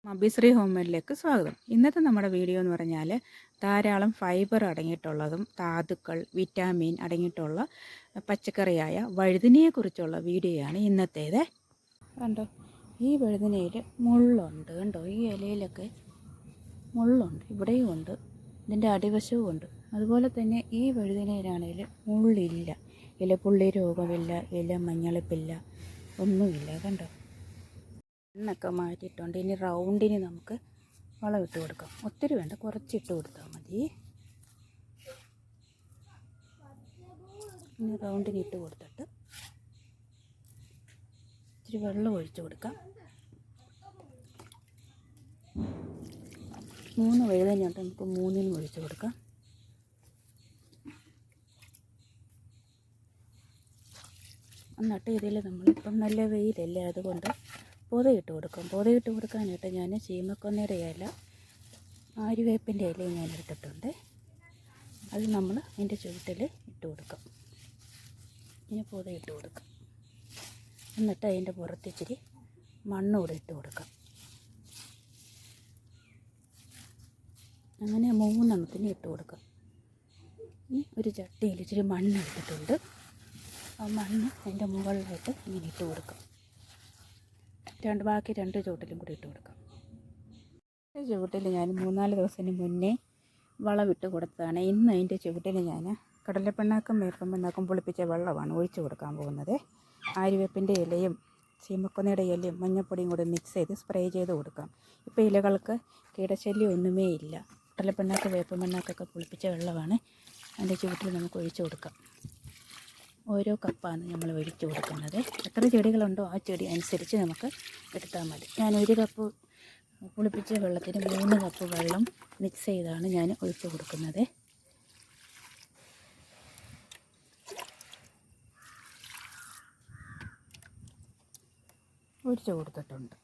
മബിശ്രീ home മെയ്ഡിലേക്ക് സ്വാഗതം. ഇന്നത്തെ നമ്മുടെ വീഡിയോ എന്ന് പറഞ്ഞാൽ ധാരാളം ഫൈബർ അടങ്ങിയിട്ടുള്ളതും ധാതുക്കൾ, വിറ്റാമിൻ അടങ്ങിയിട്ടുള്ള പച്ചക്കറിയായ വഴുതനയെക്കുറിച്ചുള്ള വീഡിയോയാണ് ഇന്നത്തേത്. കണ്ടോ, ഈ വഴുതനയിൽ മുള്ളുണ്ട്. കണ്ടോ, ഈ ഇലയിലൊക്കെ മുള്ളുണ്ട്, ഇവിടെയും ഉണ്ട്, ഇതിൻ്റെ അടിവശവും ഉണ്ട്. അതുപോലെ തന്നെ ഈ വഴുതനയിലാണെങ്കിൽ മുള്ളില്ല, ഇലപ്പുള്ളി രോഗമില്ല, ഇല മഞ്ഞളിപ്പില്ല, ഒന്നുമില്ല. കണ്ടോ, മണ്ണൊക്കെ മാറ്റിയിട്ടുണ്ട്. ഇനി റൗണ്ടിന് നമുക്ക് വളം ഇട്ട് കൊടുക്കാം. ഒത്തിരി വേണ്ട, കുറച്ചിട്ട് കൊടുത്താൽ മതി. ഇനി റൗണ്ടിന് ഇട്ട് കൊടുത്തിട്ട് ഇച്ചിരി വെള്ളം ഒഴിച്ച് കൊടുക്കാം. 3 വഴുതനയുണ്ട്, നമുക്ക് 3നും ഒഴിച്ച് കൊടുക്കാം. എന്നിട്ട് ഇതിൽ നമ്മളിപ്പം നല്ല വെയിലല്ലേ, അതുകൊണ്ട് പൊതയിട്ട് കൊടുക്കും. പൊതയിട്ട് കൊടുക്കാനായിട്ട് ഞാൻ ചീമക്കൊന്നയുടെ ഇല, ആര്യവേപ്പിൻ്റെ ഇലയും ഞാൻ എടുത്തിട്ടുണ്ട്. അത് നമ്മൾ അതിൻ്റെ ചുവട്ടിൽ ഇട്ട് കൊടുക്കും. ഇനി പൊതയിട്ട് കൊടുക്കും. എന്നിട്ട് അതിൻ്റെ പുറത്തിച്ചിരി മണ്ണൂടെ ഇട്ട് കൊടുക്കാം. അങ്ങനെ 3 എണ്ണത്തിന് ഇട്ട് കൊടുക്കാം. ഇനി ഒരു ചട്ടിയിൽ ഇച്ചിരി മണ്ണ് എടുത്തിട്ടുണ്ട്. ആ മണ്ണ് അതിൻ്റെ മുകളിലായിട്ട് ഇങ്ങനെ ഇട്ട് കൊടുക്കാം. ബാക്കി 2 ചുവട്ടിലും കൂടി ഇട്ട് കൊടുക്കാം. ഈ ചുവട്ടിൽ ഞാൻ 3-4 ദിവസത്തിന് മുന്നേ വളമിട്ട് കൊടുത്തതാണ്. ഇന്ന് അതിൻ്റെ ചുവട്ടിൽ ഞാൻ കടലപ്പിണ്ണാക്കും വേപ്പൻ പിണ്ണാക്കും പുളിപ്പിച്ച വെള്ളമാണ് ഒഴിച്ച് കൊടുക്കാൻ പോകുന്നത്. ആര്യവേപ്പിൻ്റെ ഇലയും ചീമക്കൊന്നയുടെ ഇലയും മഞ്ഞൾപ്പൊടിയും കൂടി മിക്സ് ചെയ്ത് സ്പ്രേ ചെയ്ത് കൊടുക്കാം. ഇപ്പോൾ ഇലകൾക്ക് കീടശല്യം ഒന്നുമേ ഇല്ല. കടലപ്പിണ്ണാക്ക് വേപ്പൻ പിണ്ണാക്കൊക്കെ പുളിപ്പിച്ച വെള്ളമാണ് അതിൻ്റെ ചുവട്ടിൽ നമുക്ക് ഒഴിച്ച് കൊടുക്കാം. ഓരോ കപ്പാണ് നമ്മൾ ഒഴിച്ച് കൊടുക്കുന്നത്. എത്ര ചെടികളുണ്ടോ ആ ചെടി അനുസരിച്ച് നമുക്ക് എടുത്താൽ മതി. ഞാൻ 1 കപ്പ് പുളിപ്പിച്ച വെള്ളത്തിന് 3 കപ്പ് വെള്ളം മിക്സ് ചെയ്താണ് ഞാൻ ഒഴിച്ച് കൊടുക്കുന്നത്. ഒഴിച്ച് കൊടുത്തിട്ടുണ്ട്.